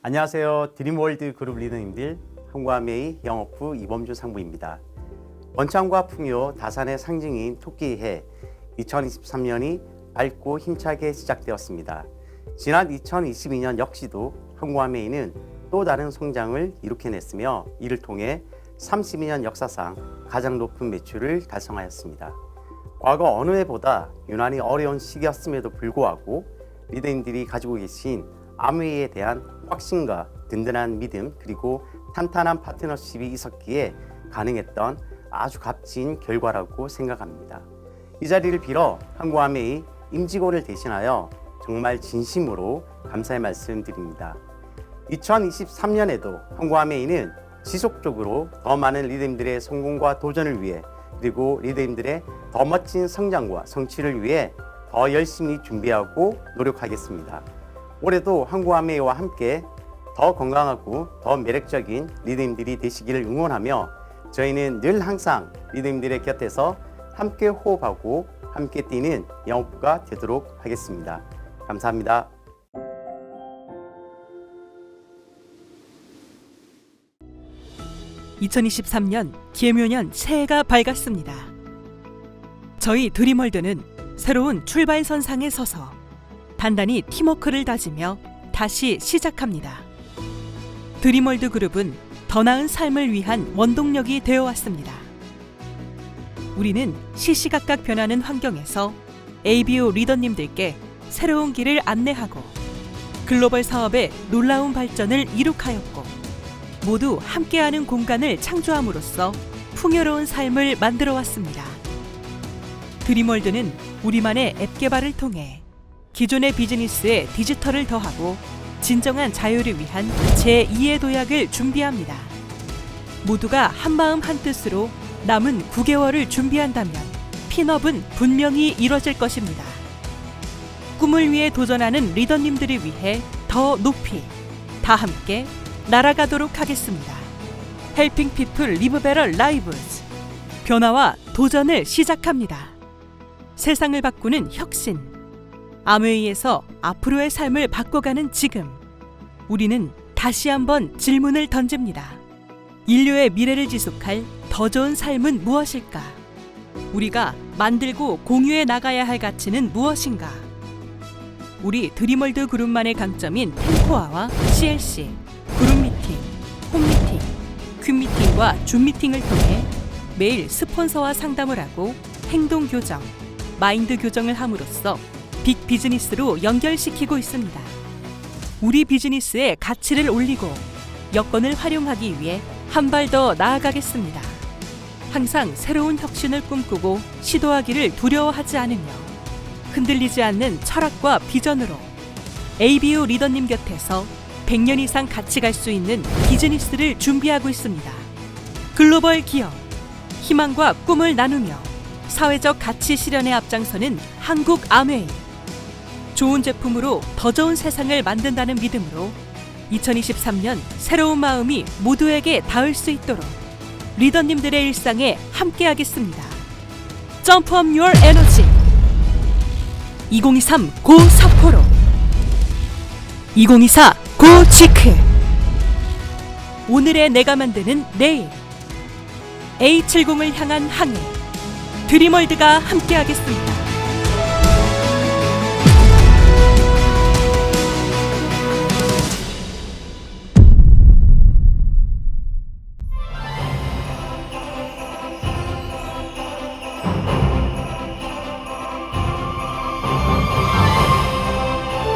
안녕하세요. 드림월드 그룹 리더님들 한국아메이 영업부 이범준 상무입니다. 원창과 풍요, 다산의 상징인 토끼해 2023년이 밝고 힘차게 시작되었습니다. 지난 2022년 역시도 한국아메이는 또 다른 성장을 이룩해냈으며 이를 통해 32년 역사상 가장 높은 매출을 달성하였습니다. 과거 어느 해보다 유난히 어려운 시기였음에도 불구하고 리더님들이 가지고 계신 아메이에 대한 확신과 든든한 믿음 그리고 탄탄한 파트너십이 있었기에 가능했던 아주 값진 결과라고 생각합니다. 이 자리를 빌어 한국아메이 임직원을 대신하여 정말 진심으로 감사의 말씀 드립니다. 2023년에도 한국아메이는 지속적으로 더 많은 리더님들의 성공과 도전을 위해 그리고 리더님들의 더 멋진 성장과 성취를 위해 더 열심히 준비하고 노력하겠습니다. 올해도 한국아메이와 함께 더 건강하고 더 매력적인 리더님들이 되시기를 응원하며 저희는 늘 항상 리더님들의 곁에서 함께 호흡하고 함께 뛰는 영업부가 되도록 하겠습니다. 감사합니다. (2023년) 계묘년 새해가 밝았습니다. 저희 드림월드는 새로운 출발선상에 서서 단단히 팀워크를 다지며 다시 시작합니다. 드림월드 그룹은 더 나은 삶을 위한 원동력이 되어 왔습니다. 우리는 시시각각 변하는 환경에서 ABO 리더님들께 새로운 길을 안내하고 글로벌 사업의 놀라운 발전을 이룩하였고 모두 함께하는 공간을 창조함으로써 풍요로운 삶을 만들어 왔습니다. 드림월드는 우리만의 앱 개발을 통해 기존의 비즈니스에 디지털을 더하고 진정한 자유를 위한 제2의 도약을 준비합니다. 모두가 한마음 한뜻으로 남은 9개월을 준비한다면 핀업은 분명히 이뤄질 것입니다. 꿈을 위해 도전하는 리더님들을 위해 더 높이 다 함께 날아가도록 하겠습니다. 헬핑 피플 리브 베러 라이브즈 변화와 도전을 시작합니다. 세상을 바꾸는 혁신 아메이에서 앞으로의 삶을 바꿔가는 지금 우리는 다시 한번 질문을 던집니다. 인류의 미래를 지속할 더 좋은 삶은 무엇일까? 우리가 만들고 공유해 나가야 할 가치는 무엇인가? 우리 드림월드 그룹만의 강점인 템코아와 CLC, 그룹 미팅, 홈 미팅, 퀸 미팅과 줌 미팅을 통해 매일 스폰서와 상담을 하고 행동 교정, 마인드 교정을 함으로써 빅 비즈니스로 연결시키고 있습니다. 우리 비즈니스의 가치를 올리고 여건을 활용하기 위해 한 발 더 나아가겠습니다. 항상 새로운 혁신을 꿈꾸고 시도하기를 두려워하지 않으며 흔들리지 않는 철학과 비전으로 ABO 리더님 곁에서 100년 이상 같이 갈 수 있는 비즈니스를 준비하고 있습니다. 글로벌 기업, 희망과 꿈을 나누며 사회적 가치 실현에 앞장서는 한국 아메이. 좋은 제품으로 더 좋은 세상을 만든다는 믿음으로 2023년 새로운 마음이 모두에게 닿을 수 있도록 리더님들의 일상에 함께하겠습니다. 점프업 your 에너지 2023 고 사포로 2024 고 지크 오늘의 내가 만드는 내일 A70을 향한 항해 드림월드가 함께하겠습니다.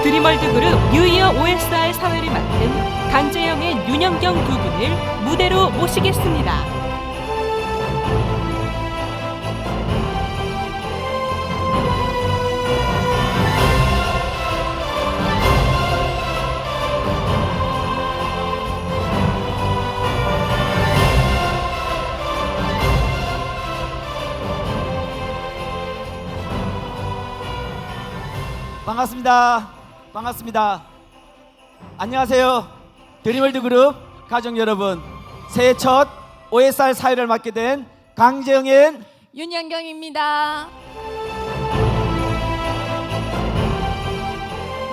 드림월드 그룹 뉴이어 OSR 사회를 맡은 강재영의 윤영경 두 분을 무대로 모시겠습니다. 반갑습니다. 안녕하세요. 드림월드 그룹 가족 여러분, 새해 첫 OSR 사회를 맡게 된 강재영의 윤영경입니다.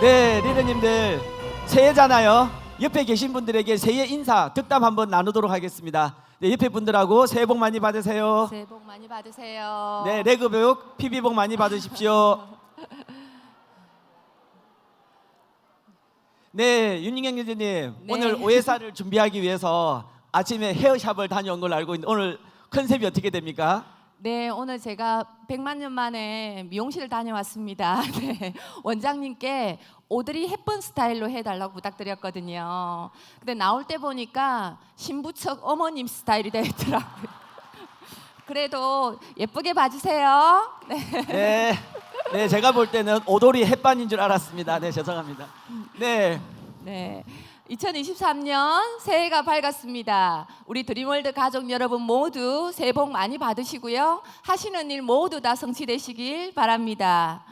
네, 리더님들 새해잖아요. 옆에 계신 분들에게 새해 인사 덕담 한번 나누도록 하겠습니다. 네, 옆에 분들하고 새해 복 많이 받으세요. 새해 복 많이 받으세요. 네, 레그복, PB복 많이 받으십시오. 네, 윤인경 교수님, 네. 오늘 오해사를 준비하기 위해서 아침에 헤어샵을 다녀온 걸로 알고 있는데 오늘 컨셉이 어떻게 됩니까? 네, 오늘 제가 100만 년 만에 미용실을 다녀왔습니다. 네, 원장님께 오드리 헵번 스타일로 해달라고 부탁드렸거든요. 근데 나올 때 보니까 신부척 어머님 스타일이 되더라고요. 그래도 예쁘게 봐주세요. 네. 네, 제가 볼 때는 오돌이 햇반인 줄 알았습니다. 네, 죄송합니다. 네, 네. 2023년 새해가 밝았습니다. 우리 드림월드 가족 여러분 모두 새해 복 많이 받으시고요. 하시는 일 모두 다 성취되시길 바랍니다.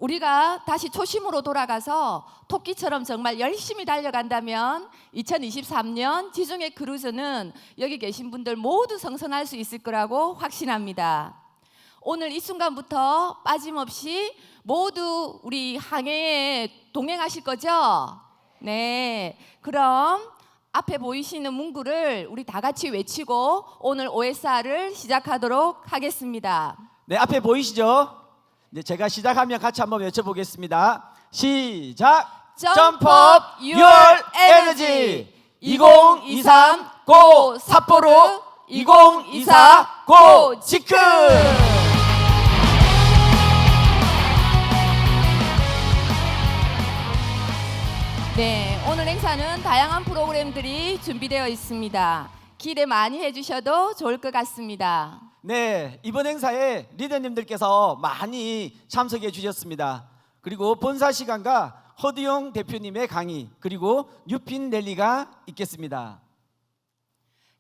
우리가 다시 초심으로 돌아가서 토끼처럼 정말 열심히 달려간다면 2023년 지중해 크루즈는 여기 계신 분들 모두 성선할 수 있을 거라고 확신합니다. 오늘 이 순간부터 빠짐없이 모두 우리 항해에 동행하실 거죠? 네, 그럼 앞에 보이시는 문구를 우리 다 같이 외치고 오늘 OSR을 시작하도록 하겠습니다. 네, 앞에 보이시죠? 네, 제가 시작하면 같이 한번 외쳐보겠습니다. 시작! Jump up your energy! 2023 고 삿포로! 2024 고 지크! 네, 오늘 행사는 다양한 프로그램들이 준비되어 있습니다. 기대 많이 해주셔도 좋을 것 같습니다. 네, 이번 행사에 리더님들께서 많이 참석해 주셨습니다. 그리고 본사 시간과 허두용 대표님의 강의, 그리고 뉴핀 랠리가 있겠습니다.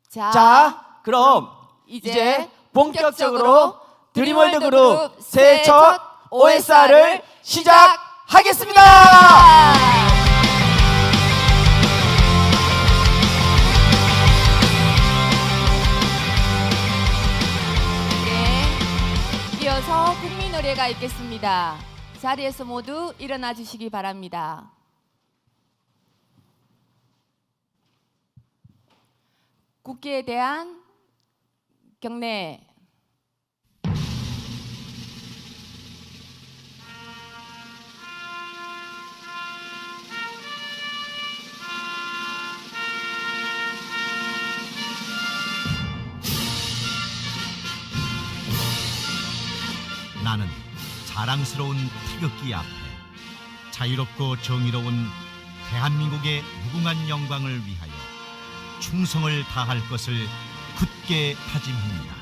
자, 그럼 이제 본격적으로 드림월드 그룹 새해 첫 OSR을 시작하겠습니다. 네, 이어서 국민 노래가 있겠습니다. 자리에서 모두 일어나 주시기 바랍니다. 국기에 대한 경례. 나는 자랑스러운 태극기 앞에 자유롭고 정의로운 대한민국의 무궁한 영광을 위하여 충성을 다할 것을 굳게 다짐합니다.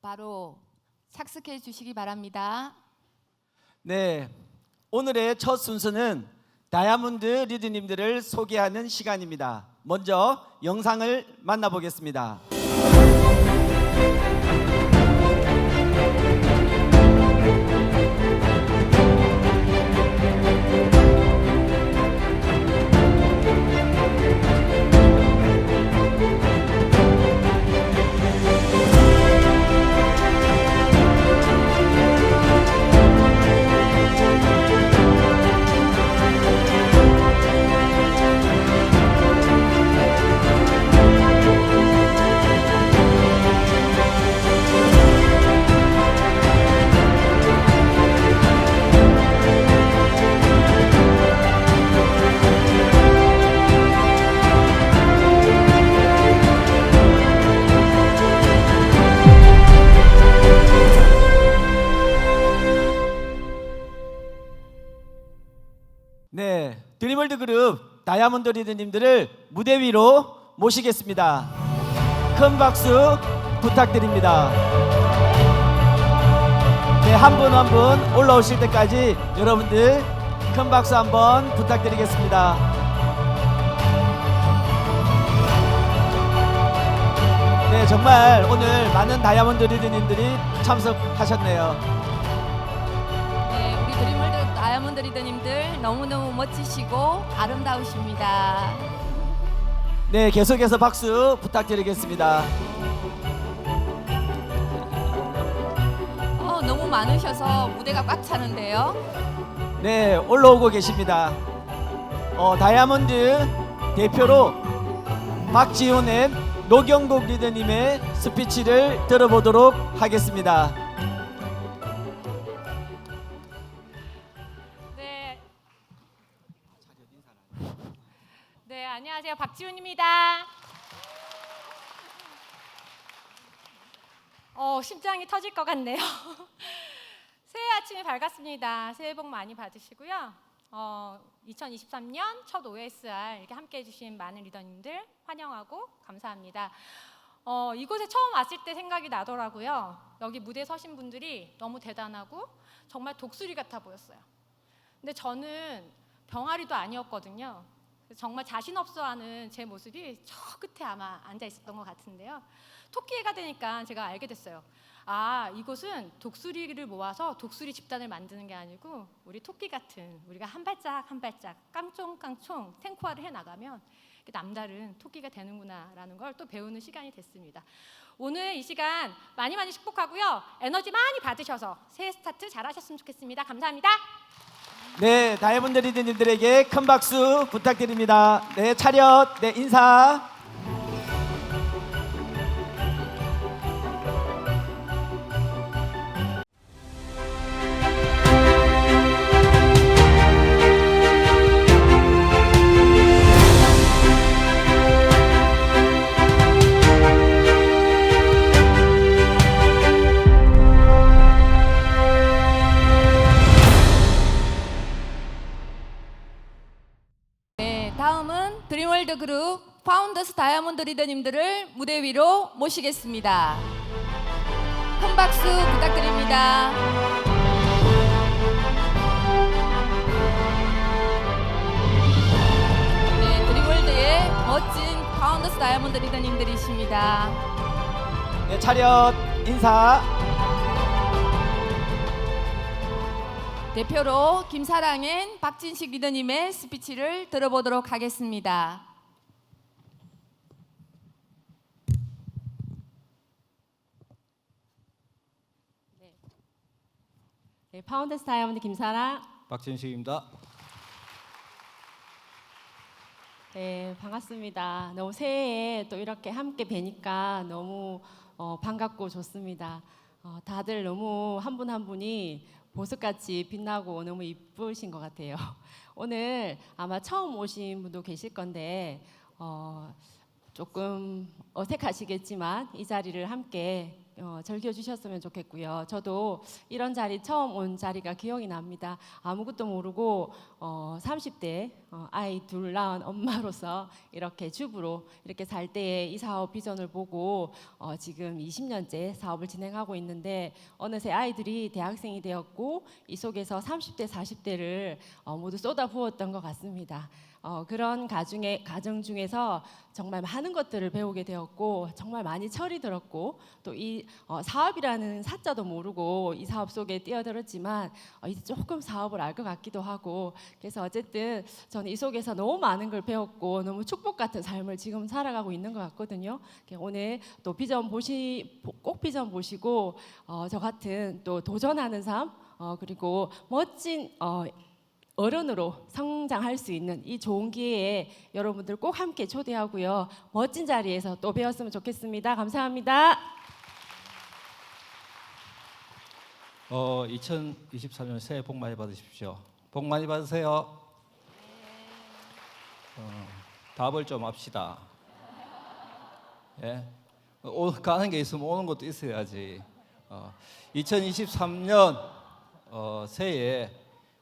바로 착석해 주시기 바랍니다. 네, 오늘의 첫 순서는 다이아몬드 리더님들을 소개하는 시간입니다. 먼저 영상을 만나보겠습니다. 네, 드림월드 그룹 다이아몬드 리더님들을 무대 위로 모시겠습니다. 큰 박수 부탁드립니다. 네, 한 분 한 분 올라오실 때까지 여러분들 큰 박수 한번 부탁드리겠습니다. 네, 정말 오늘 많은 다이아몬드 리더님들이 참석하셨네요. 네, 우리 드림월드 다이아몬드 리더님들 너무너무 멋지시고 아름다우십니다. 네, 계속해서 박수 부탁드리겠습니다. 너무 많으셔서 무대가 꽉 차는데요. 네, 올라오고 계십니다. 다이아몬드 대표로 박지훈의 노경국 리더님의 스피치를 들어보도록 하겠습니다. 네. 네, 안녕하세요. 박지훈입니다. 심장이 터질 것 같네요. 새해 아침이 밝았습니다. 새해 복 많이 받으시고요. 2023년 첫 OSR 이렇게 함께 해주신 많은 리더님들 환영하고 감사합니다. 이곳에 처음 왔을 때 생각이 나더라고요. 여기 무대에 서신 분들이 너무 대단하고 정말 독수리 같아 보였어요. 근데 저는 병아리도 아니었거든요. 정말 자신 없어하는 제 모습이 저 끝에 아마 앉아 있었던 것 같은데요. 토끼해가 되니까 제가 알게 됐어요. 아, 이곳은 독수리를 모아서 독수리 집단을 만드는 게 아니고 우리 토끼 같은 우리가 한 발짝 한 발짝 깡총깡총 탱크화를 해나가면 남다른 토끼가 되는구나라는 걸 또 배우는 시간이 됐습니다. 오늘 이 시간 많이 축복하고요. 에너지 많이 받으셔서 새해 스타트 잘하셨으면 좋겠습니다. 감사합니다. 네, 다이아몬드 리더님들에게 큰 박수 부탁드립니다. 네, 차렷, 네, 인사. 네, 다음은 드림월드 그룹 파운더스 다이아몬드 리더님들을 무대 위로 모시겠습니다. 큰 박수 부탁드립니다. 네, 드림월드의 멋진 파운더스 다이아몬드 리더님들이십니다. 네, 차렷, 인사. 대표로 김사랑엔 박진식 리더님의 스피치를 들어보도록 하겠습니다. 네, 파운더스 다이아몬드 김사랑. 박진식입니다. 네, 반갑습니다. 너무 새해에 또 이렇게 함께 뵈니까 너무 반갑고 좋습니다. 다들 너무 한 분 한 분이 보석같이 빛나고 너무 이쁘신 것 같아요. 오늘 아마 처음 오신 분도 계실 건데 조금 어색하시겠지만 이 자리를 함께 즐겨주셨으면 좋겠고요. 저도 이런 자리 처음 온 자리가 기억이 납니다. 아무것도 모르고 30대 아이 둘 낳은 엄마로서 이렇게 주부로 이렇게 살 때에 이 사업 비전을 보고 지금 20년째 사업을 진행하고 있는데 어느새 아이들이 대학생이 되었고 이 속에서 30대 40대를 모두 쏟아부었던 것 같습니다. 그런 가정 중에서 정말 많은 것들을 배우게 되었고 정말 많이 철이 들었고 또 이 사업이라는 사자도 모르고 이 사업 속에 뛰어들었지만 이제 조금 사업을 알 것 같기도 하고 그래서 어쨌든 저는 이 속에서 너무 많은 걸 배웠고 너무 축복 같은 삶을 지금 살아가고 있는 것 같거든요. 오늘 또 꼭 비전 보시고 저 같은 또 도전하는 삶 그리고 멋진 어른으로 성장할 수 있는 이 좋은 기회에 여러분들 꼭 함께 초대하고요. 멋진 자리에서 또 뵈었으면 좋겠습니다. 감사합니다. 2023년 새해 복 많이 받으십시오. 복 많이 받으세요. 답을 좀 합시다. 예? 가는 게 있으면 오는 것도 있어야지. 2023년 새해에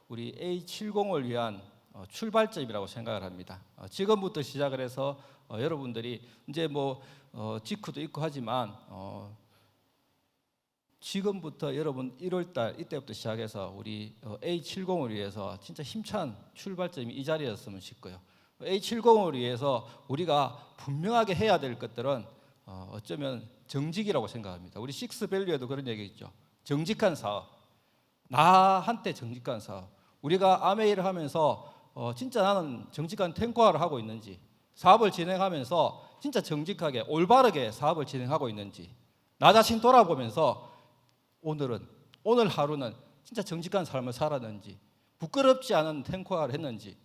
우리 A70을 위한 출발점이라고 생각을 합니다. 지금부터 시작을 해서 여러분들이 이제 직후도 있고 하지만 지금부터 여러분 1월달 이때부터 시작해서 우리 A70을 위해서 진짜 힘찬 출발점이 이 자리였으면 싶고요. A70을 위해서 우리가 분명하게 해야 될 것들은 어쩌면 정직이라고 생각합니다. 우리 식스밸류에도 그런 얘기 있죠. 정직한 사업, 나한테 정직한 사업. 우리가 아메이를 하면서 진짜 나는 정직한 탱고화를 하고 있는지, 사업을 진행하면서 진짜 정직하게 올바르게 사업을 진행하고 있는지 나 자신 돌아보면서 오늘 하루는 진짜 정직한 삶을 살았는지, 부끄럽지 않은 탱커를 했는지,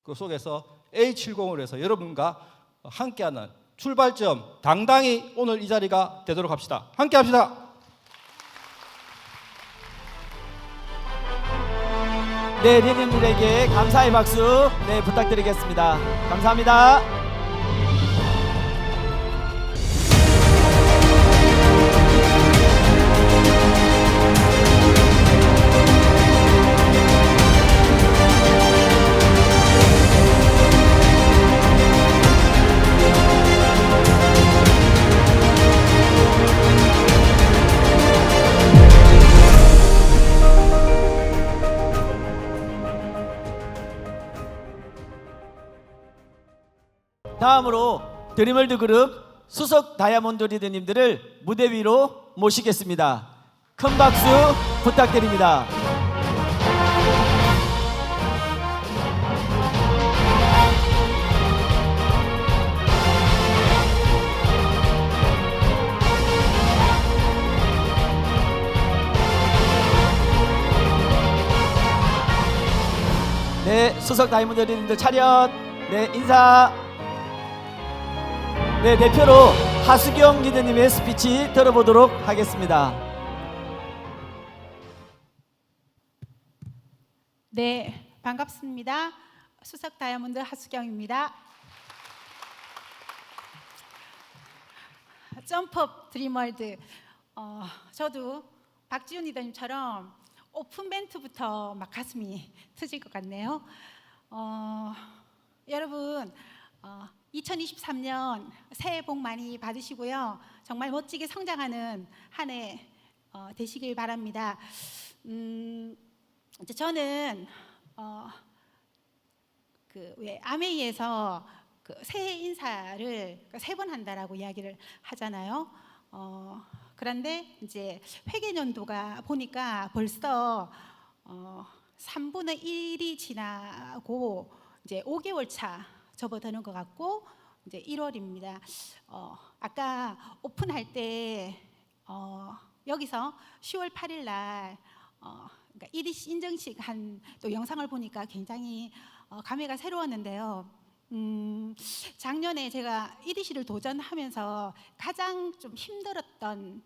그 속에서 A70으로 해서 여러분과 함께하는 출발점, 당당히 오늘 이 자리가 되도록 합시다. 함께 합시다. 네, 리더님들에게 감사의 박수 부탁드리겠습니다. 감사합니다. 다음으로 드림월드 그룹 수석 다이아몬드 리더님들을 무대 위로 모시겠습니다. 큰 박수 부탁드립니다. 네, 수석 다이아몬드 리더님들 차렷. 네, 인사. 네, 대표로 하수경 리더님의 스피치 들어보도록 하겠습니다. 네, 반갑습니다. 수석 다이아몬드 하수경입니다. 점프업 드림월드. 저도 박지훈 리더님처럼 오픈 멘트부터 막 가슴이 터질 것 같네요. 여러분 2023년 새해 복 많이 받으시고요. 정말 멋지게 성장하는 한 해 되시길 바랍니다. 이제 저는 왜 아메이에서 새해 인사를 3번 한다라고 이야기를 하잖아요. 그런데 이제 회계연도가 보니까 벌써 3분의 1이 지나고 이제 5개월 차 접어드는 것 같고 이제 1월입니다. 아까 오픈할 때 여기서 10월 8일 날 그러니까 EDC 인정식 한 또 영상을 보니까 굉장히 감회가 새로웠는데요. 작년에 제가 EDC를 도전하면서 가장 좀 힘들었던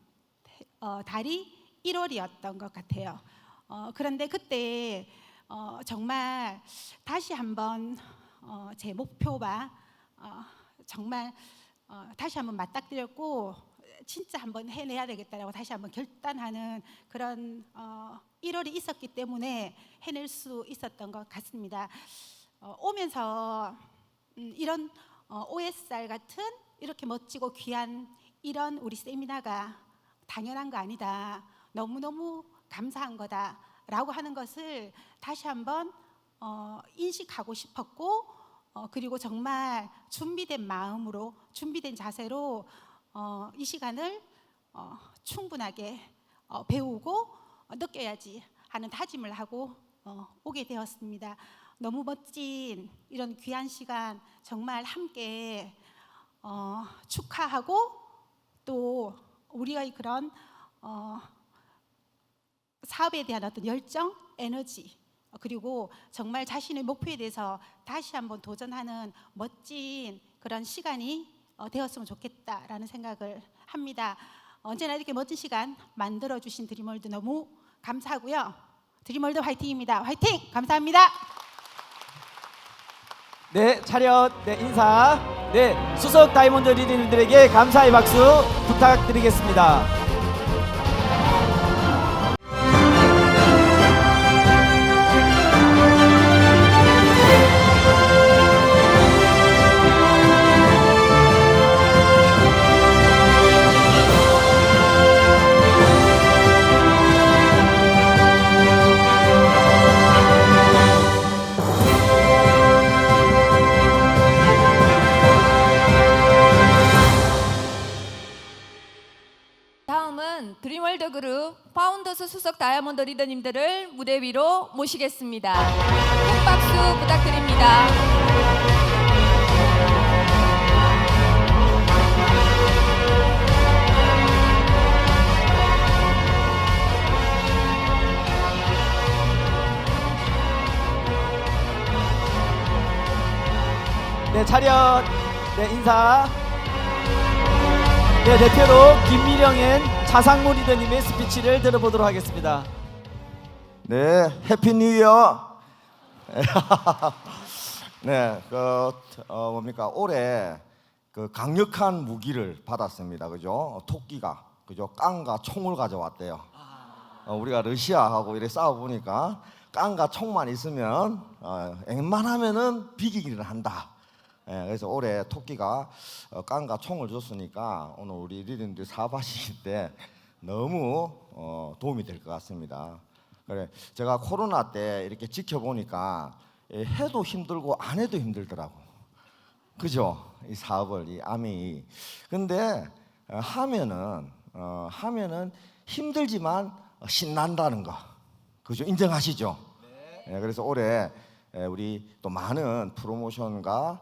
달이 1월이었던 것 같아요. 그런데 그때 정말 다시 한번 제 목표와 정말 다시 한번 맞닥뜨렸고 진짜 한번 해내야 되겠다라고 다시 한번 결단하는 그런 1월이 있었기 때문에 해낼 수 있었던 것 같습니다. 오면서 이런 OSR 같은 이렇게 멋지고 귀한 이런 우리 세미나가 당연한 거 아니다. 너무너무 감사한 거다라고 하는 것을 다시 한번 인식하고 싶었고 그리고 정말 준비된 마음으로 준비된 자세로 이 시간을 충분하게 배우고 느껴야지 하는 다짐을 하고 오게 되었습니다. 너무 멋진 이런 귀한 시간 정말 함께 축하하고 또 우리가 그런 사업에 대한 어떤 열정, 에너지 그리고 정말 자신의 목표에 대해서 다시 한번 도전하는 멋진 그런 시간이 되었으면 좋겠다라는 생각을 합니다. 언제나 이렇게 멋진 시간 만들어주신 드림월드 너무 감사하고요. 드림월드 화이팅입니다. 화이팅! 감사합니다. 네, 차렷. 네, 인사. 네, 수석 다이아몬드 리더님들에게 감사의 박수 부탁드리겠습니다. 다음은 드림월드 그룹 파운더스 수석 다이아몬드 리더님들을 무대 위로 모시겠습니다. 큰 박수 부탁드립니다. 네, 차렷. 네, 인사. 네, 대표로 김미령엔 차상무 리더님의 스피치를 들어보도록 하겠습니다. 네, 해피 뉴 이어. 네, 뭡니까 올해 그 강력한 무기를 받았습니다, 그죠? 토끼가, 그죠? 깡과 총을 가져왔대요. 우리가 러시아하고 이렇게 싸워 보니까 깡과 총만 있으면 웬만하면은 비기기를 한다. 그래서 올해 토끼가 깡과 총을 줬으니까 오늘 우리 리더님들 사업하실 때 너무 도움이 될 것 같습니다. 그래, 제가 코로나 때 이렇게 지켜보니까 해도 힘들고 안 해도 힘들더라고. 그죠? 이 사업을, 이 아메이. 근데 하면은 힘들지만 신난다는 거. 그죠? 인정하시죠? 네. 그래서 올해 우리 또 많은 프로모션과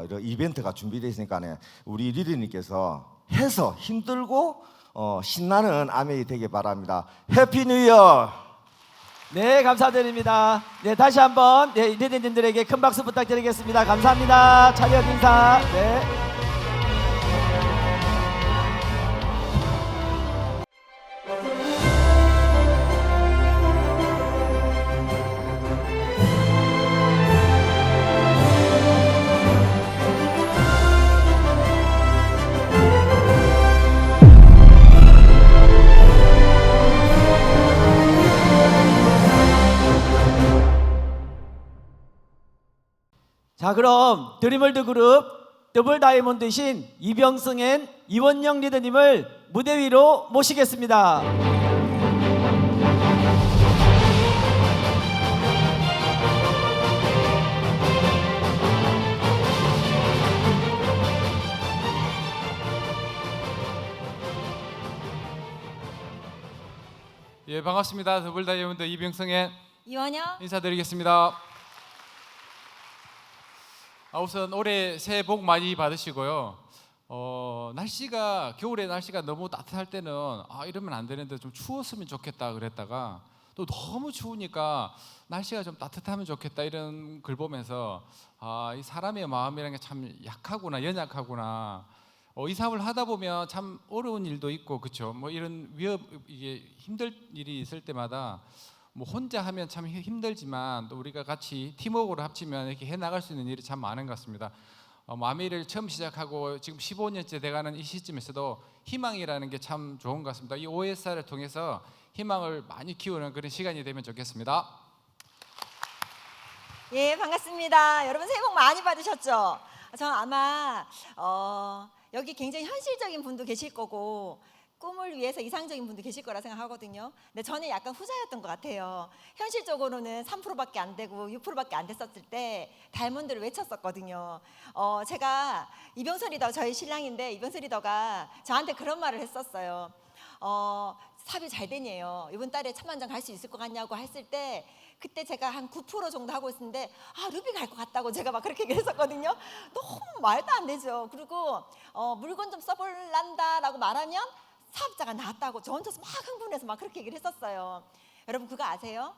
이런 이벤트가 준비되어 있으니까 우리 리더님께서 해서 힘들고 신나는 아메이 되길 바랍니다. 해피 뉴 이어. 네, 감사드립니다. 네, 다시 한번 네, 리더님들에게 큰 박수 부탁드리겠습니다. 감사합니다. 차렷 인사. 네. 자, 그럼 드림월드 그룹 더블 다이아몬드신 이병승 앤 이원영 리더님을 무대 위로 모시겠습니다. 예, 반갑습니다. 더블 다이아몬드 이병승의 이원영. 인사드리겠습니다. 우선 올해 새해 복 많이 받으시고요. 날씨가 겨울에 날씨가 너무 따뜻할 때는 이러면 안 되는데 좀 추웠으면 좋겠다 그랬다가 또 너무 추우니까 날씨가 좀 따뜻하면 좋겠다 이런 글 보면서 이 사람의 마음이라는 게 참 약하구나, 연약하구나. 이 사업을 하다 보면 참 어려운 일도 있고, 그렇죠? 뭐 이런 이게 힘들 일이 있을 때마다 뭐 혼자 하면 참 힘들지만 또 우리가 같이 팀워크로 합치면 이렇게 해 나갈 수 있는 일이 참 많은 것 같습니다. 아메이를 처음 시작하고 지금 15년째 돼가는 이 시점에서도 희망이라는 게 참 좋은 것 같습니다. 이 OSR을 통해서 희망을 많이 키우는 그런 시간이 되면 좋겠습니다. 예, 반갑습니다. 여러분 새해 복 많이 받으셨죠? 저는 아마 여기 굉장히 현실적인 분도 계실 거고 꿈을 위해서 이상적인 분도 계실 거라 생각하거든요. 근데 저는 약간 후자였던 것 같아요. 현실적으로는 3%밖에 안 되고 6%밖에 안 됐었을 때 다이아몬드를 외쳤었거든요. 제가 이병선 리더, 저희 신랑인데 이병선 리더가 저한테 그런 말을 했었어요. 사업이 잘 되네요. 이번 달에 1000만 장 갈 수 있을 것 같냐고 했을 때 그때 제가 한 9% 정도 하고 있었는데 루비 갈 것 같다고 제가 막 그렇게 얘기했었거든요. 너무 말도 안 되죠. 그리고 물건 좀 써볼란다라고 말하면 사업자가 나왔다고 저 혼자서 막 흥분해서 막 그렇게 얘기를 했었어요. 여러분 그거 아세요?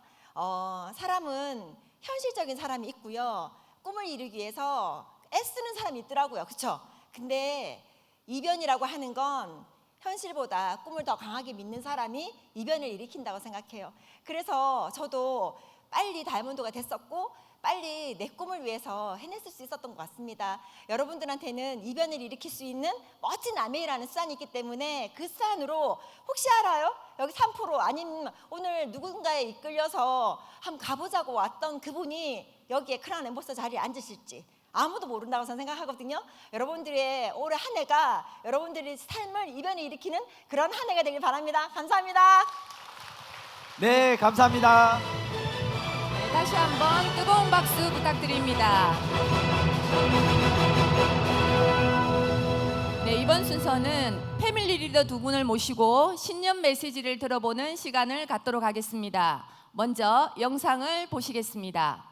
사람은 현실적인 사람이 있고요. 꿈을 이루기 위해서 애쓰는 사람이 있더라고요. 그렇죠? 근데 이변이라고 하는 건 현실보다 꿈을 더 강하게 믿는 사람이 이변을 일으킨다고 생각해요. 그래서 저도 빨리 다이아몬드가 됐었고 빨리 내 꿈을 위해서 해냈을 수 있었던 것 같습니다. 여러분들한테는 이변을 일으킬 수 있는 멋진 아메이라는 수단이 있기 때문에 그 수단으로 혹시 알아요? 여기 3% 아니면 오늘 누군가에 이끌려서 한번 가보자고 왔던 그분이 여기에 크라운 엠버서 자리에 앉으실지 아무도 모른다고 저는 생각하거든요. 여러분들의 올해 한 해가 여러분들의 삶을 이변을 일으키는 그런 한 해가 되길 바랍니다. 감사합니다. 네, 감사합니다. 네, 다시 한번 뜨거운 박수 부탁드립니다. 네, 이번 순서는 패밀리 리더 두 분을 모시고 신년 메시지를 들어보는 시간을 갖도록 하겠습니다. 먼저 영상을 보시겠습니다.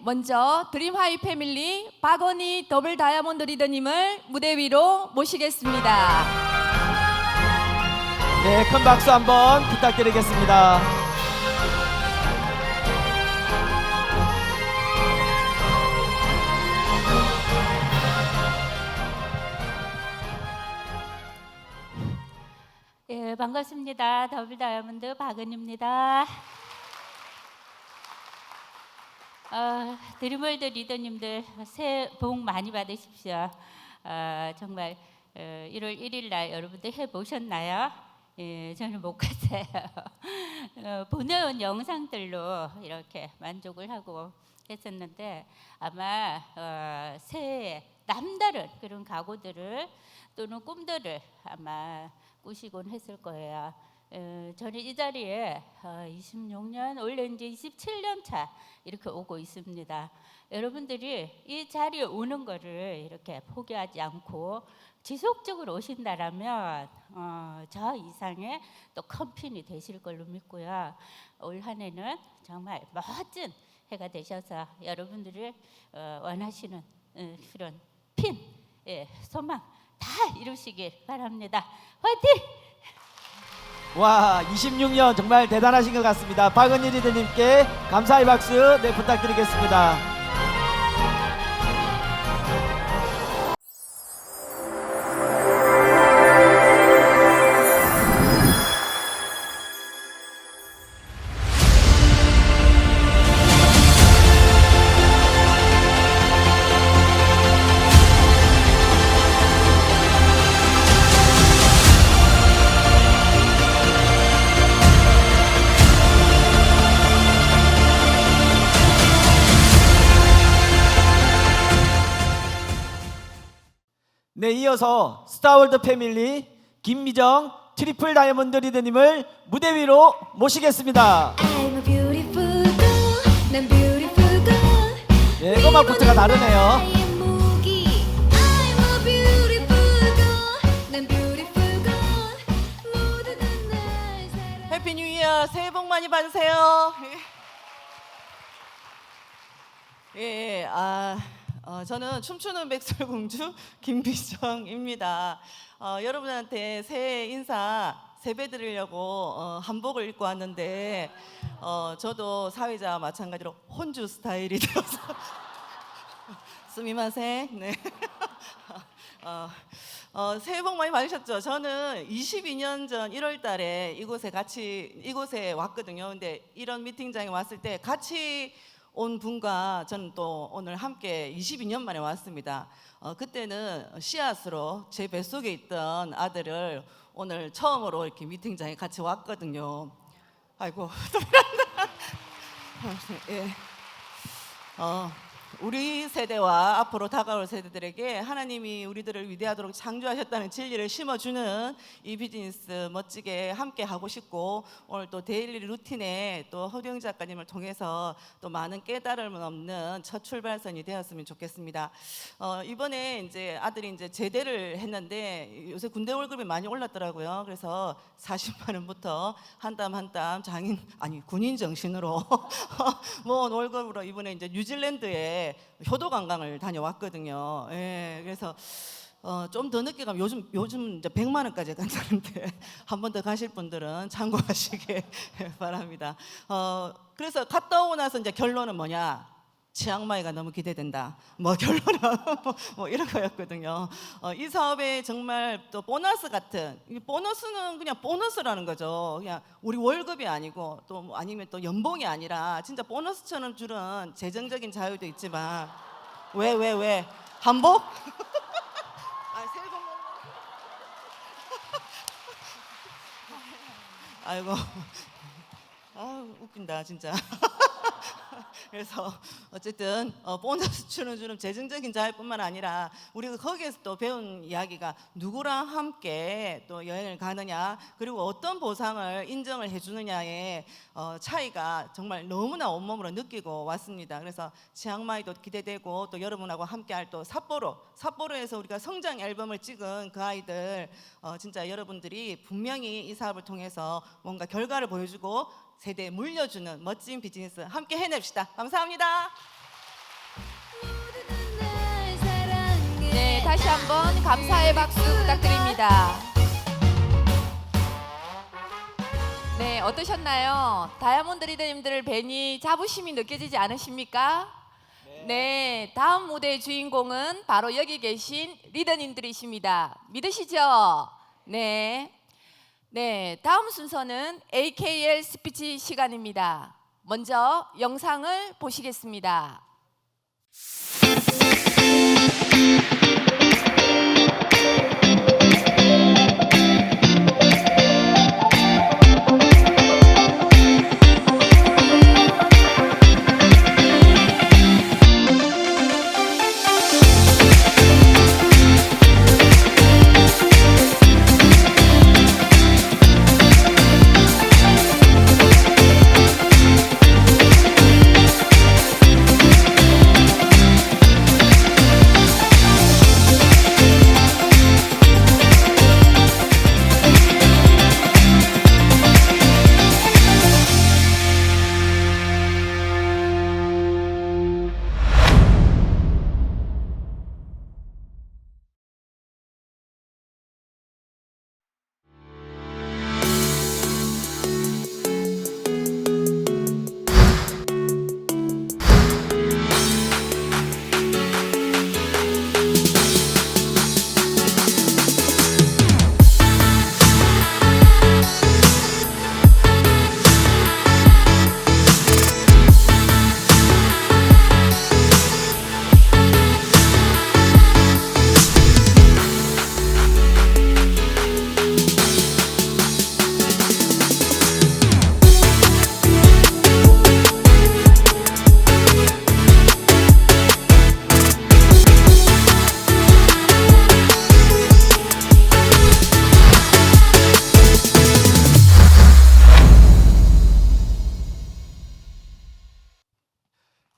먼저 드림 하이 패밀리 박언니 더블 다이아몬드 리더님을 무대 위로 모시겠습니다. 네, 큰 박수 한번 부탁드리겠습니다. 예, 반갑습니다. 더블 다이아몬드 박은입니다. 드림월드 리더님들 새해 복 많이 받으십시오. 정말 1월 1일 날 여러분들 해보셨나요? 예, 저는 못 갔어요. 보내온 영상들로 이렇게 만족을 하고 했었는데 아마 새해에 남다른 그런 각오들을 또는 꿈들을 아마 꾸시곤 했을 거예요. 저는 이 자리에 26년 올해 이제 27년 차 이렇게 오고 있습니다. 여러분들이 이 자리에 오는 거를 이렇게 포기하지 않고 지속적으로 오신다라면 저 이상의 또 큰 핀이 되실 걸로 믿고요. 올 한 해는 정말 멋진 해가 되셔서 여러분들이 원하시는 그런 핀, 소망 다 이루시길 바랍니다. 화이팅! 와, 26년 정말 대단하신 것 같습니다. 박은희 리더님께 감사의 박수 부탁드리겠습니다. 네, 이어서 스타월드 패밀리 김미정 트리플 다이아몬드 리더님을 무대 위로 모시겠습니다. I'm a beautiful girl. 난 beautiful girl. 네, 음악부터가 다르네요. 나의 무기. I'm a beautiful girl. 난 beautiful girl. 모두가 날 사랑해. 해피 뉴 이어, 새해 복 많이 받으세요. 예, 저는 춤추는 백설공주 김비정입니다. 여러분한테 새해 인사 세배 드리려고 한복을 입고 왔는데 저도 사회자와 마찬가지로 혼주 스타일이 되어서 스미마셍. 네. 새해 복 많이 받으셨죠? 저는 22년 전 1월 달에 이곳에 왔거든요. 근데 이런 미팅장에 왔을 때 같이 온 분과 저는 또 오늘 함께 22년 만에 왔습니다. 그때는 씨앗으로 제 뱃속에 있던 아들을 오늘 처음으로 이렇게 미팅장에 같이 왔거든요. 아이고, 예. 우리 세대와 앞으로 다가올 세대들에게 하나님이 우리들을 위대하도록 창조하셨다는 진리를 심어주는 이 비즈니스 멋지게 함께 하고 싶고, 오늘 또 데일리 루틴에 또 허경 작가님을 통해서 또 많은 깨달음을 얻는 첫 출발선이 되었으면 좋겠습니다. 이번에 이제 아들이 이제 제대를 했는데 요새 군대 월급이 많이 올랐더라고요. 그래서 40만 원부터 한 땀 한 땀 군인 정신으로 모은 월급으로 이번에 이제 뉴질랜드에 효도 관광을 다녀왔거든요. 예, 그래서 좀 더 늦게 가면 요즘 이제 100만 원까지 간다는데 한 번 더 가실 분들은 참고하시길 바랍니다. 그래서 갔다 오고 나서 이제 결론은 뭐냐? 치앙마이가 너무 기대된다. 뭐 결론은 뭐 이런 거였거든요. 이 사업에 정말 또 보너스 같은, 이 보너스는 그냥 보너스라는 거죠. 그냥 우리 월급이 아니고 또 뭐 아니면 또 연봉이 아니라 진짜 보너스처럼 주는 재정적인 자유도 있지만 왜 한복? 새해 복 많이 아이고, 웃긴다 진짜. 그래서 어쨌든 보너스 주는 재정적인 자유뿐만 아니라 우리가 거기에서 또 배운 이야기가 누구랑 함께 또 여행을 가느냐, 그리고 어떤 보상을 인정을 해주느냐의 차이가 정말 너무나 온몸으로 느끼고 왔습니다. 그래서 치앙마이도 기대되고, 또 여러분하고 함께할 또 삿포로에서 우리가 성장 앨범을 찍은 그 아이들, 진짜 여러분들이 분명히 이 사업을 통해서 뭔가 결과를 보여주고 세대에 물려주는 멋진 비즈니스 함께 해냅시다. 감사합니다. 다시 한번 감사의 박수 부탁드립니다. 네, 어떠셨나요? 다이아몬드 리더님들을 뵈니 자부심이 느껴지지 않으십니까? 네, 다음 무대의 주인공은 바로 여기 계신 리더님들이십니다. 믿으시죠? 네. 네, 다음 순서는 AKL 스피치 시간입니다. 먼저 영상을 보시겠습니다.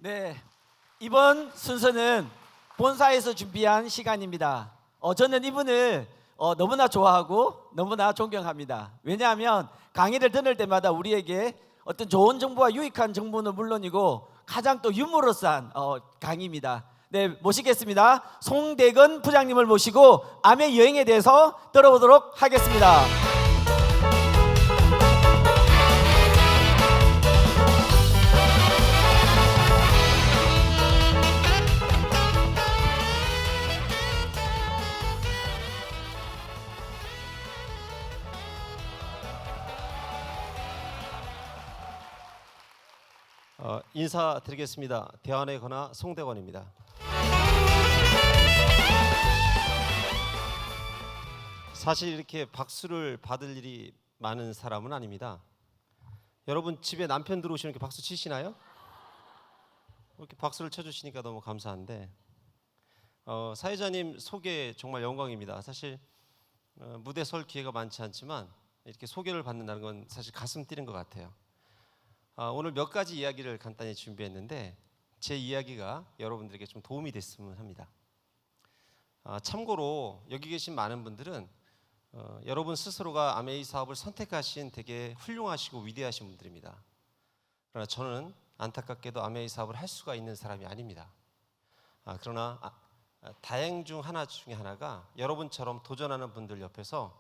네, 이번 순서는 본사에서 준비한 시간입니다. 저는 이분을 너무나 좋아하고 너무나 존경합니다. 왜냐하면 강의를 들을 때마다 우리에게 어떤 좋은 정보와 유익한 정보는 물론이고 가장 또 유머러스한 강의입니다. 네, 모시겠습니다. 송대건 부장님을 모시고 암의 여행에 대해서 들어보도록 하겠습니다. 인사드리겠습니다. 대안의 권하 송대건입니다. 사실 이렇게 박수를 받을 일이 많은 사람은 아닙니다. 여러분 집에 남편 들어오시면 이렇게 박수 치시나요? 이렇게 박수를 쳐주시니까 너무 감사한데 사회자님 소개 정말 영광입니다. 사실 무대 설 기회가 많지 않지만 이렇게 소개를 받는다는 건 사실 가슴 뛰는 것 같아요. 오늘 몇 가지 이야기를 간단히 준비했는데 제 이야기가 여러분들에게 좀 도움이 됐으면 합니다. 참고로 여기 계신 많은 분들은 여러분 스스로가 아메이 사업을 선택하신 되게 훌륭하시고 위대하신 분들입니다. 그러나 저는 안타깝게도 아메이 사업을 할 수가 있는 사람이 아닙니다. 그러나 다행 중 하나 중에 하나가 여러분처럼 도전하는 분들 옆에서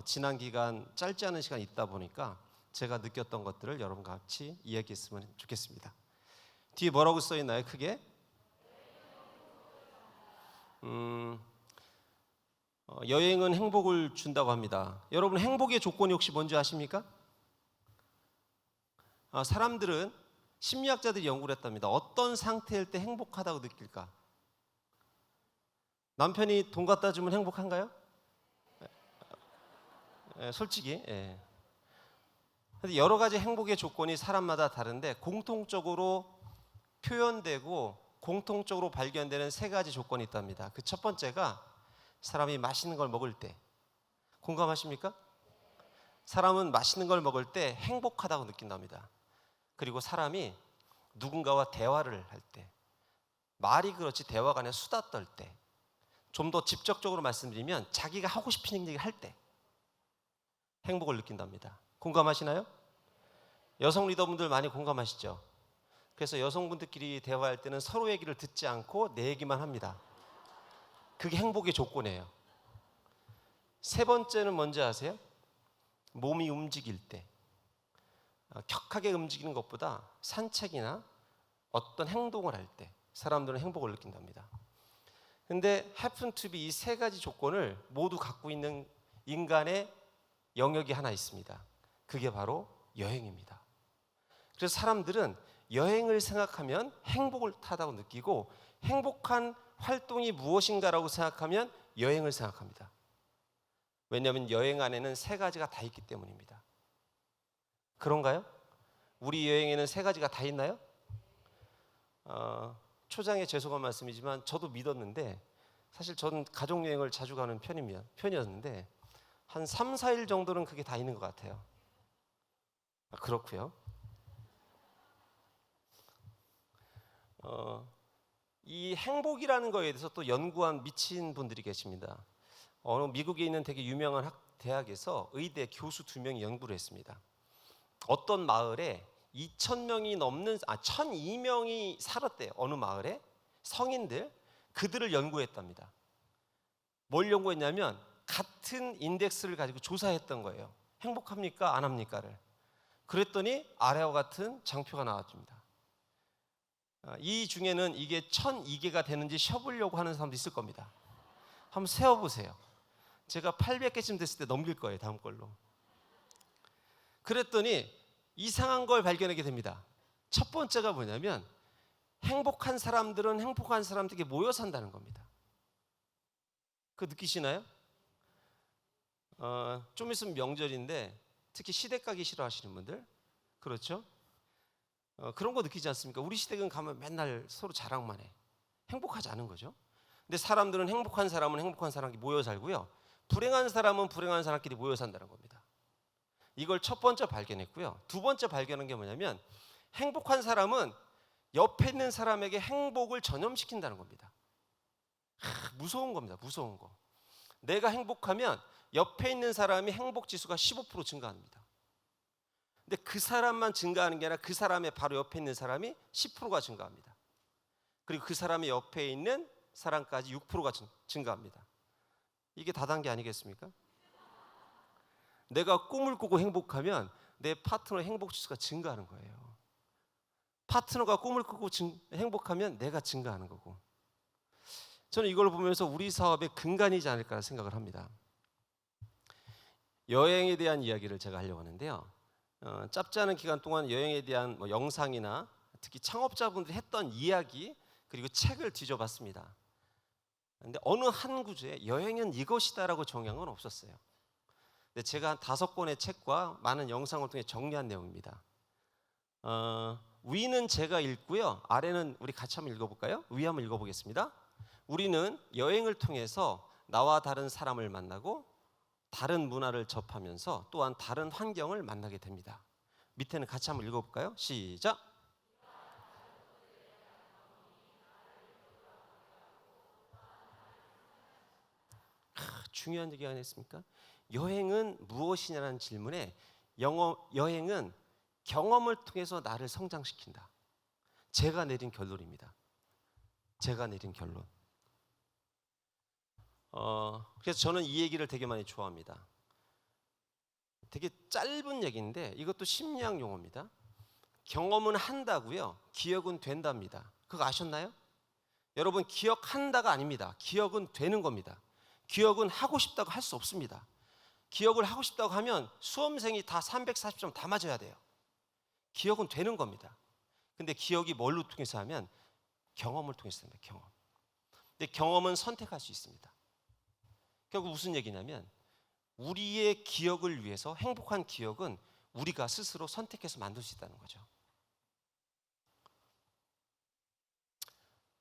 지난 기간 짧지 않은 시간 있다 보니까 제가 느꼈던 것들을 여러분과 같이 이야기했으면 좋겠습니다. 뒤에 뭐라고 써 있나요? 크게? 여행은 행복을 준다고 합니다. 여러분 행복의 조건이 혹시 뭔지 아십니까? 사람들은 심리학자들이 연구를 했답니다. 어떤 상태일 때 행복하다고 느낄까? 남편이 돈 갖다 주면 행복한가요? 솔직히 근데 여러 가지 행복의 조건이 사람마다 다른데 공통적으로 표현되고 공통적으로 발견되는 세 가지 조건이 있답니다. 그 첫 번째가 사람이 맛있는 걸 먹을 때. 공감하십니까? 사람은 맛있는 걸 먹을 때 행복하다고 느낀답니다. 그리고 사람이 누군가와 대화를 할 때, 말이 그렇지 대화가 아니라 수다 떨 때, 좀 더 직접적으로 말씀드리면 자기가 하고 싶은 얘기 할 때 행복을 느낀답니다. 공감하시나요? 여성 리더분들 많이 공감하시죠? 그래서 여성분들끼리 대화할 때는 서로 얘기를 듣지 않고 내 얘기만 합니다. 그게 행복의 조건이에요. 세 번째는 뭔지 아세요? 몸이 움직일 때. 격하게 움직이는 것보다 산책이나 어떤 행동을 할 때 사람들은 행복을 느낀답니다. 근데 happen to be 이 세 가지 조건을 모두 갖고 있는 인간의 영역이 하나 있습니다. 그게 바로 여행입니다. 그래서 사람들은 여행을 생각하면 행복을 타다고 느끼고 행복한 활동이 무엇인가라고 생각하면 여행을 생각합니다. 왜냐하면 여행 안에는 세 가지가 다 있기 때문입니다. 그런가요? 우리 여행에는 세 가지가 다 있나요? 초장에 죄송한 말씀이지만 저도 믿었는데 사실 저는 가족여행을 자주 가는 편이었는데 한 3, 4일 정도는 그게 다 있는 것 같아요. 그렇고요. 이 행복이라는 거에 대해서 또 연구한 미친 분들이 계십니다. 어느 미국에 있는 되게 유명한 대학에서 의대 교수 2명이 연구를 했습니다. 어떤 마을에 1,002명이 살았대요. 어느 마을에 성인들 그들을 연구했답니다. 뭘 연구했냐면 같은 인덱스를 가지고 조사했던 거예요. 행복합니까? 안 합니까를. 그랬더니 아래와 같은 장표가 나왔습니다. 이 중에는 이게 1,002개가 되는지 쉬어보려고 하는 사람도 있을 겁니다. 한번 세어보세요. 제가 800개쯤 됐을 때 넘길 거예요. 다음 걸로. 그랬더니 이상한 걸 발견하게 됩니다. 첫 번째가 뭐냐면 행복한 사람들은 행복한 사람들에게 모여 산다는 겁니다. 그거 느끼시나요? 좀 있으면 명절인데 특히 시댁 가기 싫어하시는 분들 그렇죠? 그런 거 느끼지 않습니까? 우리 시댁은 가면 맨날 서로 자랑만 해. 행복하지 않은 거죠. 근데 사람들은 행복한 사람은 행복한 사람끼리 모여 살고요. 불행한 사람은 불행한 사람끼리 모여 산다는 겁니다. 이걸 첫 번째 발견했고요. 두 번째 발견한 게 뭐냐면 행복한 사람은 옆에 있는 사람에게 행복을 전염시킨다는 겁니다. 무서운 겁니다. 무서운 거. 내가 행복하면 옆에 있는 사람이 행복 지수가 15% 증가합니다. 근데 그 사람만 증가하는 게 아니라 그 사람의 바로 옆에 있는 사람이 10%가 증가합니다. 그리고 그 사람의 옆에 있는 사람까지 6%가 증가합니다. 이게 다단계 아니겠습니까? 내가 꿈을 꾸고 행복하면 내 파트너의 행복 지수가 증가하는 거예요. 파트너가 꿈을 꾸고 행복하면 내가 증가하는 거고. 저는 이걸 보면서 우리 사업의 근간이지 않을까 생각을 합니다. 여행에 대한 이야기를 제가 하려고 하는데요. 짧지 않은 기간 동안 여행에 대한 영상이나 특히 창업자분들이 했던 이야기 그리고 책을 뒤져봤습니다. 그런데 어느 한 구조에 여행은 이것이다라고 정한 건 없었어요. 근데 제가 한 5권의 책과 많은 영상을 통해 정리한 내용입니다. 위는 제가 읽고요. 아래는 우리 같이 한번 읽어볼까요? 위 한번 읽어보겠습니다. 우리는 여행을 통해서 나와 다른 사람을 만나고 다른 문화를 접하면서 또한 다른 환경을 만나게 됩니다. 밑에는 같이 한번 읽어볼까요? 시작! 중요한 얘기 아니겠습니까? 여행은 무엇이냐는 질문에 여행은 경험을 통해서 나를 성장시킨다. 제가 내린 결론입니다. 제가 내린 결론. 그래서 저는 이 얘기를 되게 많이 좋아합니다. 되게 짧은 얘기인데 이것도 심리학 용어입니다. 경험은 한다고요. 기억은 된답니다. 그거 아셨나요? 여러분 기억한다가 아닙니다. 기억은 되는 겁니다. 기억은 하고 싶다고 할 수 없습니다. 기억을 하고 싶다고 하면 수험생이 다 340점 다 맞아야 돼요. 기억은 되는 겁니다. 근데 기억이 뭘로 통해서 하면 경험을 통해서 합니다. 경험. 근데 경험은 선택할 수 있습니다. 결국 무슨 얘기냐면 우리의 기억을 위해서 행복한 기억은 우리가 스스로 선택해서 만들 수 있다는 거죠.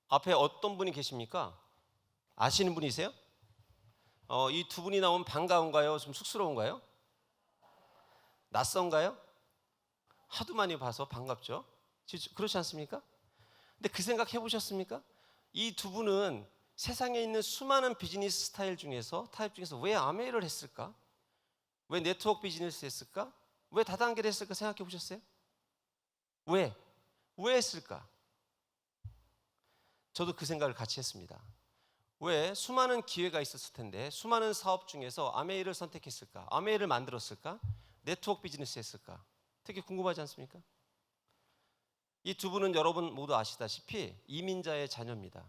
앞에 어떤 분이 계십니까? 아시는 분이세요? 이 두 분이 나오면 반가운가요? 좀 쑥스러운가요? 낯선가요? 하도 많이 봐서 반갑죠? 그렇지 않습니까? 근데 그 생각 해보셨습니까? 이 두 분은 세상에 있는 수많은 비즈니스 타입 중에서 왜 아메이를 했을까? 왜 네트워크 비즈니스 했을까? 왜 다단계를 했을까 생각해 보셨어요? 왜 했을까? 저도 그 생각을 같이 했습니다. 왜 수많은 기회가 있었을 텐데 수많은 사업 중에서 아메이를 선택했을까? 아메이를 만들었을까? 네트워크 비즈니스 했을까? 되게 궁금하지 않습니까? 이 두 분은 여러분 모두 아시다시피 이민자의 자녀입니다.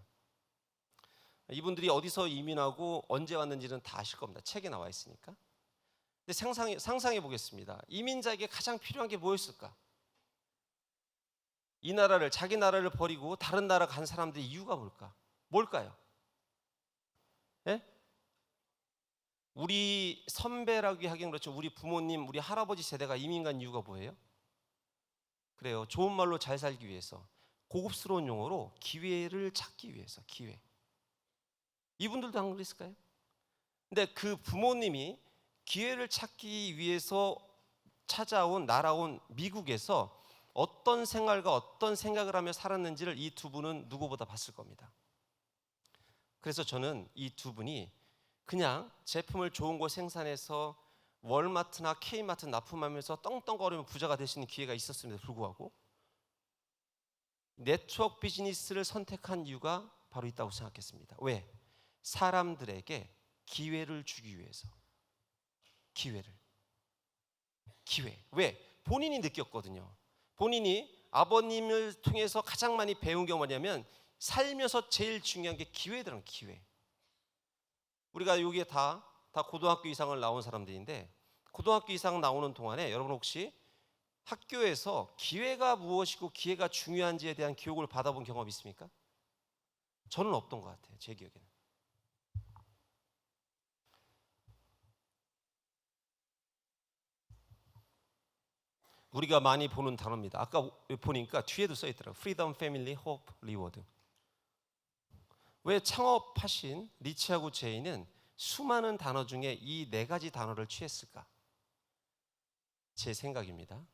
이분들이 어디서 이민하고 언제 왔는지는 다 아실 겁니다. 책에 나와 있으니까. 근데 상상해 보겠습니다. 이민자에게 가장 필요한 게 뭐였을까? 이 나라를, 자기 나라를 버리고 다른 나라 간 사람들의 이유가 뭘까요? 예? 우리 선배라고 하기는 그렇죠. 우리 부모님, 우리 할아버지 세대가 이민 간 이유가 뭐예요? 그래요. 좋은 말로 잘 살기 위해서. 고급스러운 용어로 기회를 찾기 위해서. 기회. 이분들도 안 그랬을까요? 근데 그 부모님이 기회를 찾기 위해서 찾아온, 날아온 미국에서 어떤 생활과 어떤 생각을 하며 살았는지를 이 두 분은 누구보다 봤을 겁니다. 그래서 저는 이 두 분이 그냥 제품을 좋은 거 생산해서 월마트나 K마트 납품하면서 떵떵거리면 부자가 될 수 있는 기회가 있었음에도 불구하고 네트워크 비즈니스를 선택한 이유가 바로 있다고 생각했습니다. 왜? 사람들에게 기회를 주기 위해서. 기회. 왜? 본인이 느꼈거든요. 본인이 아버님을 통해서 가장 많이 배운 게 뭐냐면 살면서 제일 중요한 게 기회더라는 기회. 우리가 여기에 다 고등학교 이상을 나온 사람들인데 고등학교 이상 나오는 동안에 여러분 혹시 학교에서 기회가 무엇이고 기회가 중요한지에 대한 교육을 받아본 경험 있습니까? 저는 없던 것 같아요. 제 기억에는. 우리가 많이 보는 단어입니다. 아까 보니까 뒤에도 써 있더라고요. Freedom, Family, Hope, Reward. 왜 창업하신 리치하고 제이는 수많은 단어 중에 이 네 가지 단어를 취했을까? 제 생각입니다.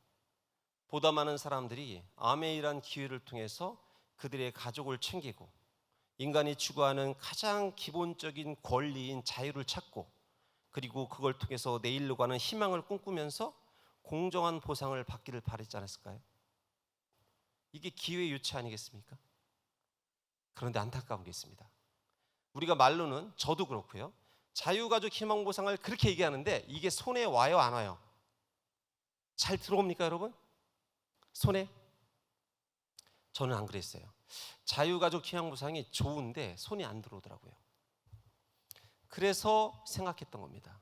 보다 많은 사람들이 아메이란 기회를 통해서 그들의 가족을 챙기고 인간이 추구하는 가장 기본적인 권리인 자유를 찾고 그리고 그걸 통해서 내일로 가는 희망을 꿈꾸면서 공정한 보상을 받기를 바랬지 않았을까요? 이게 기회의 유치 아니겠습니까? 그런데 안타까운 게 있습니다. 우리가 말로는 저도 그렇고요. 자유가족 희망보상을 그렇게 얘기하는데 이게 손에 와요, 안 와요? 잘 들어옵니까, 여러분? 손에? 저는 안 그랬어요. 자유가족 희망보상이 좋은데 손이 안 들어오더라고요. 그래서 생각했던 겁니다.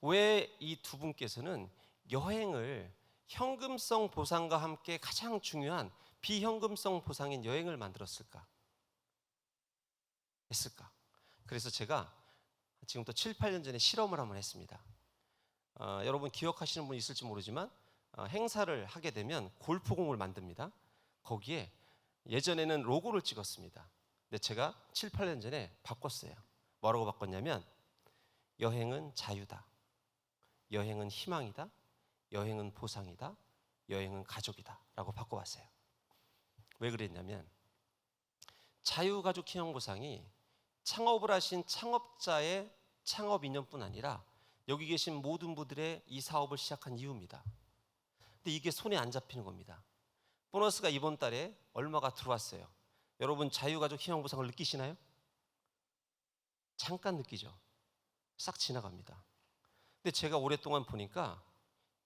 왜 이 두 분께서는 여행을 현금성 보상과 함께 가장 중요한 비현금성 보상인 여행을 만들었을까? 했을까? 그래서 제가 지금부터 7, 8년 전에 실험을 한번 했습니다. 여러분 기억하시는 분 있을지 모르지만 행사를 하게 되면 골프공을 만듭니다. 거기에 예전에는 로고를 찍었습니다. 근데 제가 7, 8년 전에 바꿨어요. 뭐라고 바꿨냐면 여행은 자유다. 여행은 희망이다. 여행은 보상이다. 여행은 가족이다. 라고 바꿔봤어요. 왜 그랬냐면 자유가족 희망보상이 창업을 하신 창업자의 창업 이념뿐 아니라 여기 계신 모든 분들의 이 사업을 시작한 이유입니다. 근데 이게 손에 안 잡히는 겁니다. 보너스가 이번 달에 얼마가 들어왔어요. 여러분 자유가족 희망보상을 느끼시나요? 잠깐 느끼죠. 싹 지나갑니다. 근데 제가 오랫동안 보니까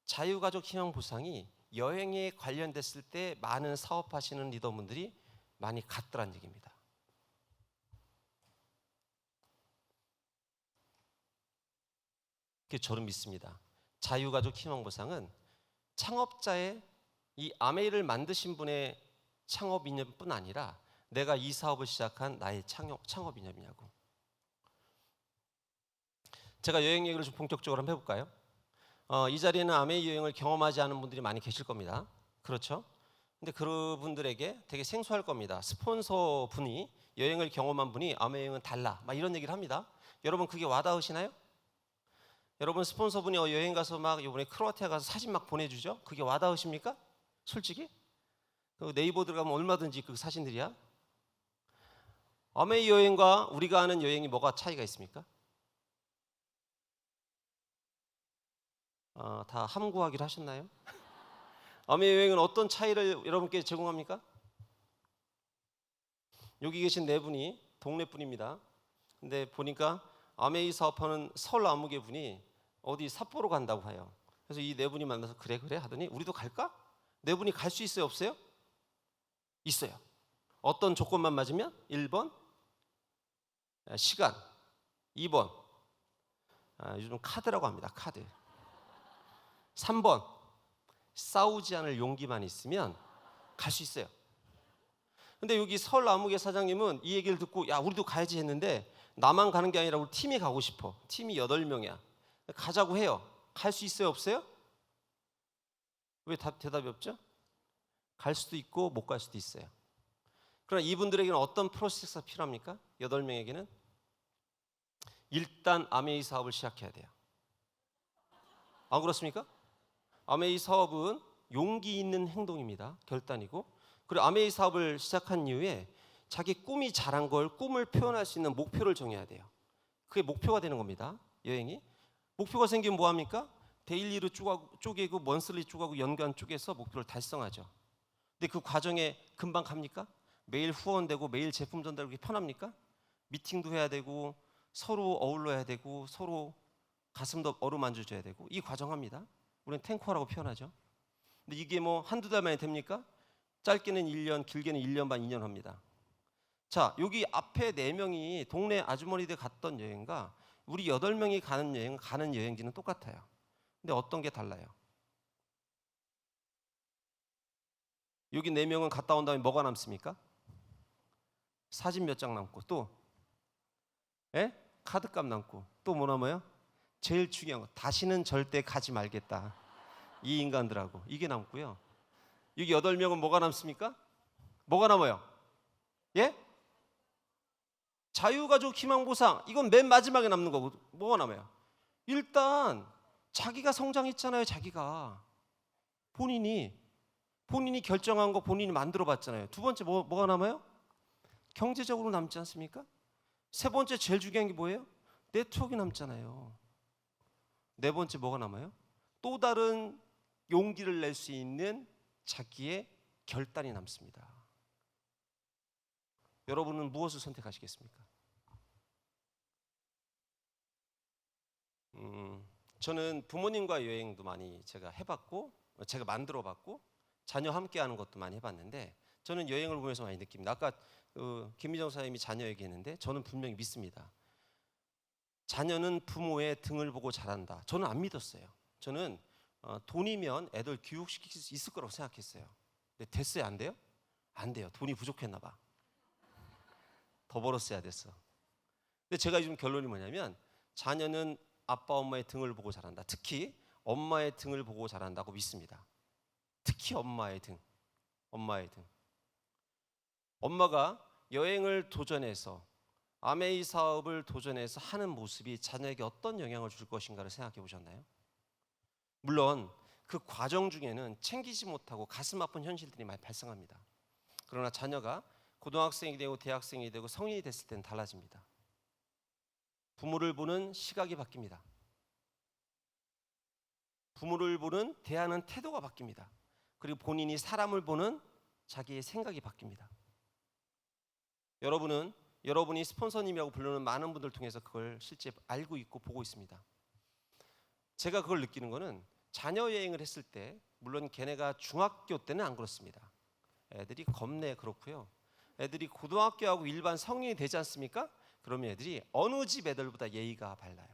자유가족 희망보상이 여행에 관련됐을 때 많은 사업하시는 리더분들이 많이 갔더란 얘기입니다. 그게 저는 믿습니다. 자유가족 희망보상은 창업자의 이 아메이를 만드신 분의 창업 이념뿐 아니라 내가 이 사업을 시작한 나의 창업 이념이냐고. 제가 여행 얘기를 좀 본격적으로 한번 해볼까요? 이 자리에는 아메이 여행을 경험하지 않은 분들이 많이 계실 겁니다. 그렇죠? 근데 그분들에게 되게 생소할 겁니다. 스폰서 분이 여행을 경험한 분이 아메이 여행은 달라 막 이런 얘기를 합니다. 여러분 그게 와닿으시나요? 여러분 스폰서 분이 여행 가서 막 이번에 크로아티아 가서 사진 막 보내주죠? 그게 와닿으십니까? 솔직히? 네이버 들어가면 얼마든지 그 사진들이야. 아메이 여행과 우리가 아는 여행이 뭐가 차이가 있습니까? 다 함구하기로 하셨나요? 아메이 여행은 어떤 차이를 여러분께 제공합니까? 여기 계신 네 분이 동네 분입니다. 근데 보니까 아메이 사업하는 서울 아무개 분이 어디 삿포로 간다고 해요. 그래서 이 네 분이 만나서 그래 하더니 우리도 갈까? 네 분이 갈 수 있어요, 없어요? 있어요. 어떤 조건만 맞으면 1번 시간, 2번 요즘 카드라고 합니다. 카드. 3번 싸우지 않을 용기만 있으면 갈 수 있어요. 근데 여기 서울 아무개 사장님은 이 얘기를 듣고 야 우리도 가야지 했는데 나만 가는 게 아니라 우리 팀이 가고 싶어. 팀이 8명이야. 가자고 해요. 갈 수 있어요, 없어요? 왜 대답이 없죠? 갈 수도 있고 못 갈 수도 있어요. 그러나 이분들에게는 어떤 프로세스가 필요합니까? 8명에게는 일단 아메이 사업을 시작해야 돼요. 안 그렇습니까? 아메이 사업은 용기 있는 행동입니다. 결단이고, 그리고 아메이 사업을 시작한 이후에 자기 꿈이 자란 걸 꿈을 표현할 수 있는 목표를 정해야 돼요. 그게 목표가 되는 겁니다. 여행이. 목표가 생기면 뭐합니까? 데일리로 쪼개고 먼슬리 쪼개고 연간 쪼개서 목표를 달성하죠. 근데 그 과정에 금방 갑니까? 매일 후원되고 매일 제품 전달하기 편합니까? 미팅도 해야 되고 서로 어울러야 되고 서로 가슴도 어루만져줘야 되고 이 과정합니다. 우리는 탱커라고 표현하죠. 근데 이게 뭐 한두 달 만에 됩니까? 짧게는 1년, 길게는 1년 반, 2년 합니다. 자, 여기 앞에 4명이 동네 아주머니들 갔던 여행과 우리 8명이 가는 여행지는 똑같아요. 근데 어떤 게 달라요? 여기 4명은 갔다 온 다음에 뭐가 남습니까? 사진 몇 장 남고 또 카드값 남고 또 뭐 남아요? 제일 중요한 거 다시는 절대 가지 말겠다. 이 인간들하고 이게 남고요. 여기 8명은 뭐가 남습니까? 뭐가 남아요? 예? 자유가족 희망보상 이건 맨 마지막에 남는 거고 뭐가 남아요? 일단 자기가 성장했잖아요. 자기가 본인이 결정한 거 본인이 만들어 봤잖아요. 두 번째 뭐가 남아요? 경제적으로 남지 않습니까? 세 번째 제일 중요한 게 뭐예요? 네트워크 남잖아요. 네 번째 뭐가 남아요? 또 다른 용기를 낼 수 있는 자기의 결단이 남습니다. 여러분은 무엇을 선택하시겠습니까? 저는 부모님과 여행도 많이 제가 해봤고 제가 만들어봤고 자녀 함께하는 것도 많이 해봤는데 저는 여행을 보면서 많이 느낍니다. 아까 김미정 사장님이 자녀 얘기했는데 저는 분명히 믿습니다. 자녀는 부모의 등을 보고 자란다. 저는 안 믿었어요. 저는 돈이면 애들 교육시킬 수 있을 거라고 생각했어요. 근데 됐어요? 안 돼요? 안 돼요. 돈이 부족했나 봐. 더 벌었어야 됐어. 근데 제가 요즘 결론이 뭐냐면 자녀는 아빠 엄마의 등을 보고 자란다. 특히 엄마의 등을 보고 자란다고 믿습니다. 특히 엄마의 등. 엄마가 여행을 도전해서 아메이 사업을 도전해서 하는 모습이 자녀에게 어떤 영향을 줄 것인가를 생각해 보셨나요? 물론 그 과정 중에는 챙기지 못하고 가슴 아픈 현실들이 많이 발생합니다. 그러나 자녀가 고등학생이 되고 대학생이 되고 성인이 됐을 때는 달라집니다. 부모를 보는 시각이 바뀝니다. 부모를 보는 대하는 태도가 바뀝니다. 그리고 본인이 사람을 보는 자기의 생각이 바뀝니다. 여러분이 스폰서님이라고 부르는 많은 분들 통해서 그걸 실제 알고 있고 보고 있습니다. 제가 그걸 느끼는 거는 자녀 여행을 했을 때 물론 걔네가 중학교 때는 안 그렇습니다. 애들이 겁내 그렇고요. 애들이 고등학교하고 일반 성인이 되지 않습니까? 그러면 애들이 어느 집 애들보다 예의가 발라요.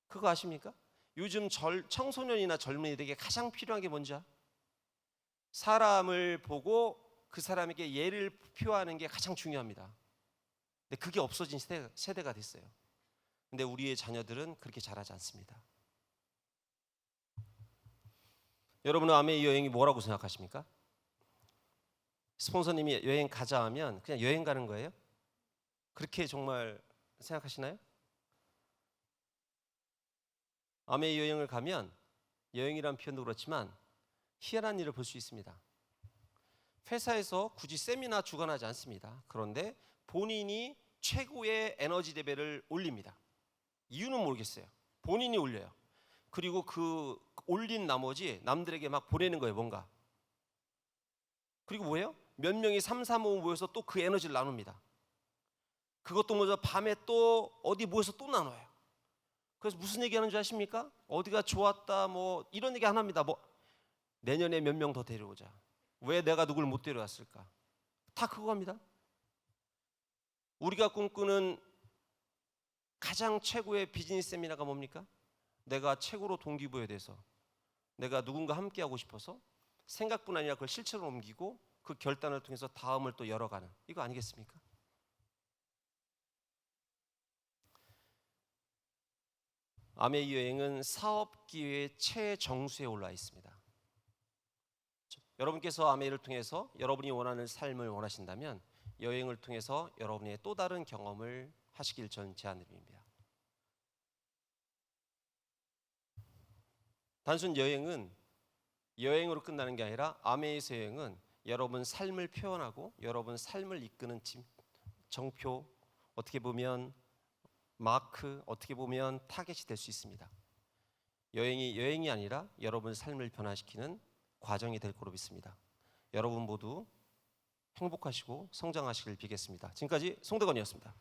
그거 아십니까? 요즘 청소년이나 젊은이들에게 가장 필요한 게 뭔지 알아요? 사람을 보고 그 사람에게 예를 표하는 게 가장 중요합니다. 근데 그게 없어진 세대가 됐어요. 근데 우리의 자녀들은 그렇게 자라지 않습니다. 여러분은 아메이 여행이 뭐라고 생각하십니까? 스폰서님이 여행 가자 하면 그냥 여행 가는 거예요? 그렇게 정말 생각하시나요? 아메이 여행을 가면 여행이란 표현도 그렇지만 희한한 일을 볼 수 있습니다. 회사에서 굳이 세미나 주관하지 않습니다. 그런데 본인이 최고의 에너지 레벨을 올립니다. 이유는 모르겠어요. 본인이 올려요. 그리고 그 올린 나머지 남들에게 막 보내는 거예요. 뭔가. 그리고 뭐예요? 몇 명이 3, 4, 5 모여서 또 그 에너지를 나눕니다. 그것도 먼저 밤에 또 어디 모여서 또 나눠요. 그래서 무슨 얘기하는 줄 아십니까? 어디가 좋았다 뭐 이런 얘기 안 합니다. 뭐 내년에 몇 명 더 데려오자. 왜 내가 누굴 못 데려왔을까? 다 그거 합니다. 우리가 꿈꾸는 가장 최고의 비즈니스 세미나가 뭡니까? 내가 최고로 동기부여돼서 내가 누군가 함께하고 싶어서 생각뿐 아니라 그걸 실체로 옮기고 그 결단을 통해서 다음을 또 열어가는 이거 아니겠습니까? 아메이 여행은 사업 기회의 최정수에 올라 있습니다. 여러분께서 아메이를 통해서 여러분이 원하는 삶을 원하신다면 여행을 통해서 여러분의 또 다른 경험을 하시길 전 제안드립니다. 단순 여행은 여행으로 끝나는 게 아니라 아메이에서 여행은 여러분 삶을 표현하고 여러분 삶을 이끄는 정표, 어떻게 보면 마크, 어떻게 보면 타겟이 될 수 있습니다. 여행이 아니라 여러분 삶을 변화시키는 과정이 될 거로 믿습니다. 여러분 모두 행복하시고 성장하시길 빌겠습니다. 지금까지 송대건이었습니다.